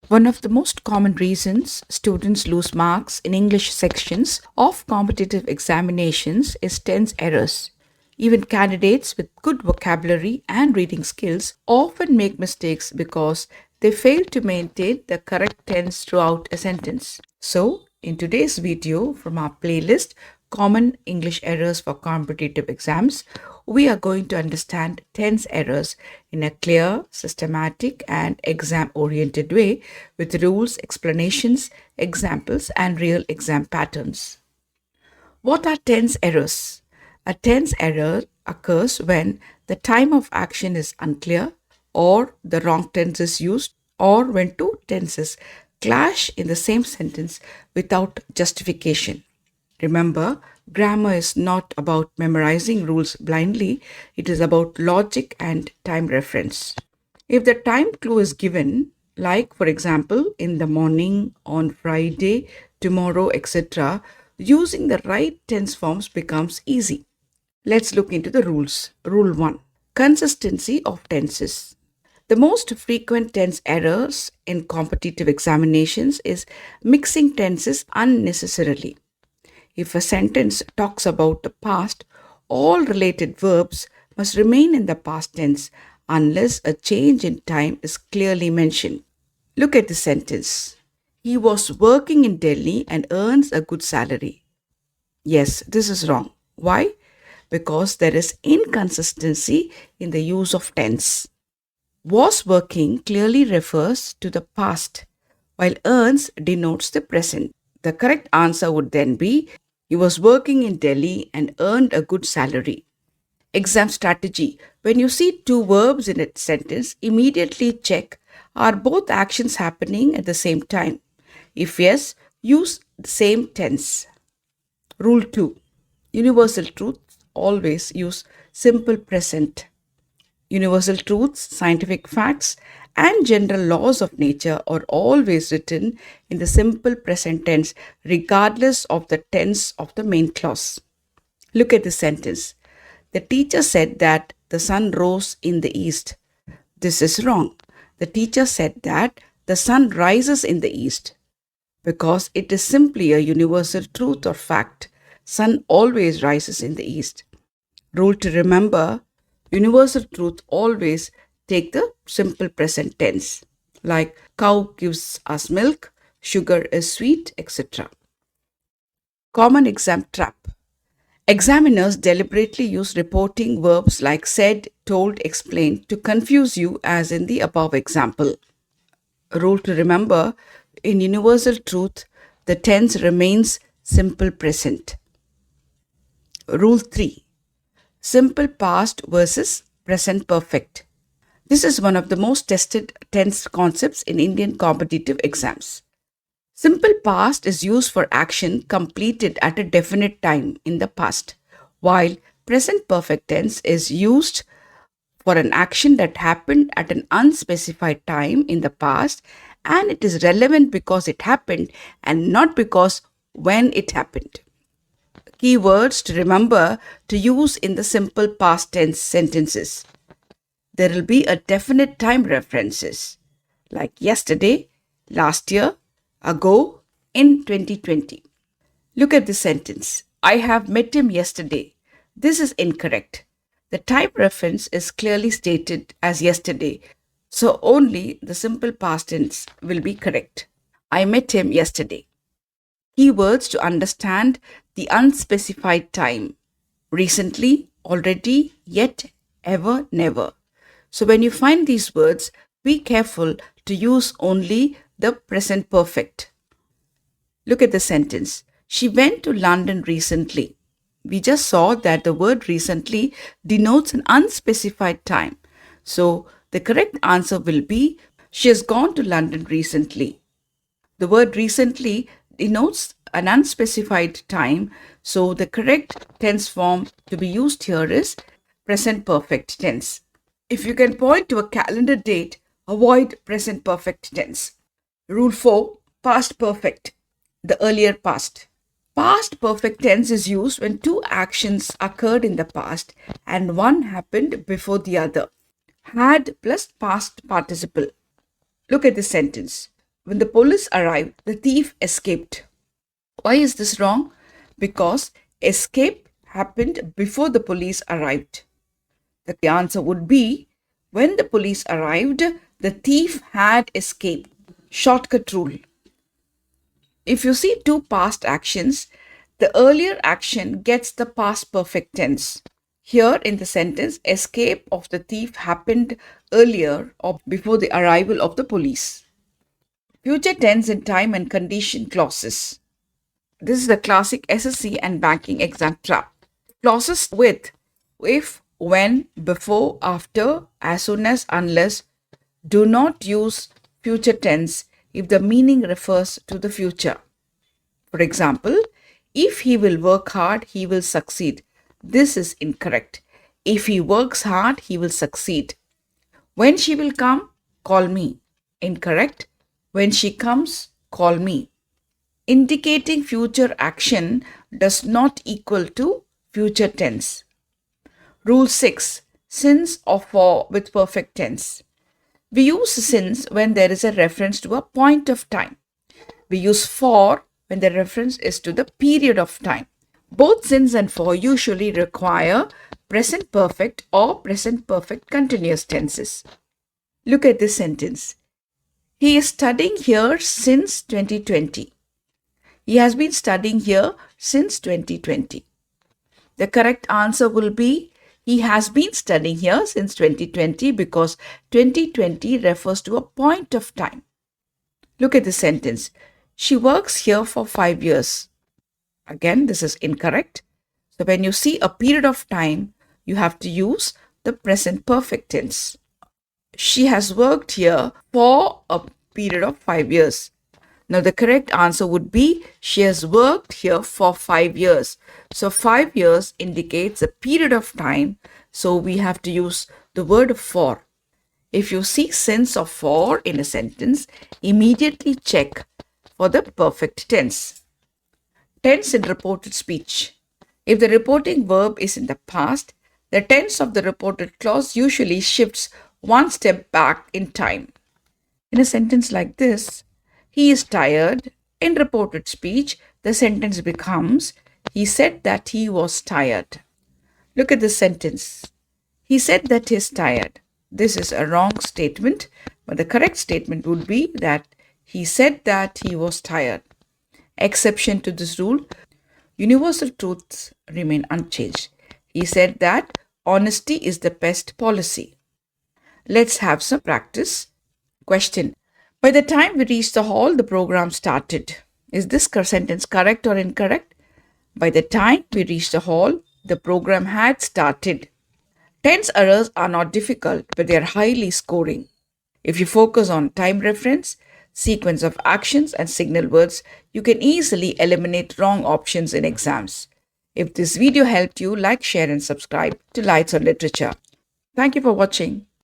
One of the most common reasons students lose marks in English sections of competitive examinations is tense errors. Even candidates with good vocabulary and reading skills often make mistakes because they fail to maintain the correct tense throughout a sentence. So, in today's video from our playlist, Common English Errors for Competitive Exams, we are going to understand tense errors in a clear, systematic, and exam oriented way with rules, explanations, examples, and real exam patterns. What are tense errors? A tense error occurs when the time of action is unclear, or the wrong tense is used, or when two tenses clash in the same sentence without justification. Remember, grammar is not about memorizing rules blindly, it is about logic and time reference. If the time clue is given, like for example, in the morning, on Friday, tomorrow, etc., using the right tense forms becomes easy. Let's look into the rules. Rule 1: Consistency of tenses. The most frequent tense errors in competitive examinations is mixing tenses unnecessarily. If a sentence talks about the past, all related verbs must remain in the past tense unless a change in time is clearly mentioned. Look at the sentence. He was working in Delhi and earns a good salary. Yes, this is wrong. Why? Because there is inconsistency in the use of tense. Was working clearly refers to the past, while earns denotes the present. The correct answer would then be he was working in Delhi and earned a good salary. Exam strategy. When you see two verbs in a sentence, immediately check, are both actions happening at the same time? If yes, use the same tense. Rule 2: Universal truth: always use simple present. Universal truths, scientific facts, and general laws of nature are always written in the simple present tense, regardless of the tense of the main clause. Look at the sentence. The teacher said that the sun rose in the east. This is wrong. The teacher said that the sun rises in the east because it is simply a universal truth or fact. Sun always rises in the east. Rule to remember: universal truth always take the simple present tense, like cow gives us milk, sugar is sweet, etc. Common exam trap. Examiners deliberately use reporting verbs like said, told, explained to confuse you, as in the above example. Rule to remember: in universal truth, the tense remains simple present. Rule 3: simple past versus present perfect. This is one of the most tested tense concepts in Indian competitive exams. Simple past is used for action completed at a definite time in the past, while present perfect tense is used for an action that happened at an unspecified time in the past, and it is relevant because it happened and not because when it happened. Keywords to remember to use in the simple past tense sentences. There will be a definite time references like yesterday, last year, ago, in 2020. Look at the sentence. I have met him yesterday. This is incorrect. The time reference is clearly stated as yesterday, so only the simple past tense will be correct. I met him yesterday. Keywords to understand the unspecified time: recently, already, yet, ever, never. So when you find these words, be careful to use only the present perfect. Look at the sentence. She went to London recently. We just saw that the word recently denotes an unspecified time. So the correct answer will be she has gone to London recently. The word recently denotes an unspecified time, so the correct tense form to be used here is present perfect tense. If you can point to a calendar date, avoid present perfect tense. Rule 4: past perfect, the earlier past. Past perfect tense is used when two actions occurred in the past and one happened before the other. Had plus past participle. Look at this sentence. When the police arrived, the thief escaped. Why is this wrong? Because escape happened before the police arrived. The answer would be, when the police arrived, the thief had escaped. Shortcut rule. If you see two past actions, the earlier action gets the past perfect tense. Here in the sentence, escape of the thief happened earlier or before the arrival of the police. Future tense in time and condition clauses. This is the classic SSC and banking exam trap. Clauses with if, when, before, after, as soon as, unless do not use future tense if the meaning refers to the future. For example, if he will work hard, he will succeed. This is incorrect. If he works hard, he will succeed. When she will come, call me. Incorrect. When she comes, call me. Indicating future action does not equal to future tense. Rule 6. Since or for with perfect tense. We use since when there is a reference to a point of time. We use for when the reference is to the period of time. Both since and for usually require present perfect or present perfect continuous tenses. Look at this sentence. He is studying here since 2020. He has been studying here since 2020. The correct answer will be he has been studying here since 2020 because 2020 refers to a point of time. Look at the sentence. She works here for 5 years. Again, this is incorrect. So when you see a period of time, you have to use the present perfect tense. She has worked here for a period of 5 years. Now the correct answer would be she has worked here for 5 years. So 5 years indicates a period of time. So we have to use the word for. If you see since or for in a sentence, immediately check for the perfect tense. Tense in reported speech. If the reporting verb is in the past, the tense of the reported clause usually shifts one step back in time. In a sentence like this, he is tired. In reported speech, the sentence becomes, he said that he was tired. Look at this sentence. He said that he is tired. This is a wrong statement, but the correct statement would be that he said that he was tired. Exception to this rule, universal truths remain unchanged. He said that honesty is the best policy. Let's have some practice. Question. By the time we reached the hall, the program started. Is this sentence correct or incorrect? By the time we reached the hall, the program had started. Tense errors are not difficult, but they are highly scoring. If you focus on time reference, sequence of actions, and signal words, you can easily eliminate wrong options in exams. If this video helped you, like, share, and subscribe to Lights on Literature. Thank you for watching.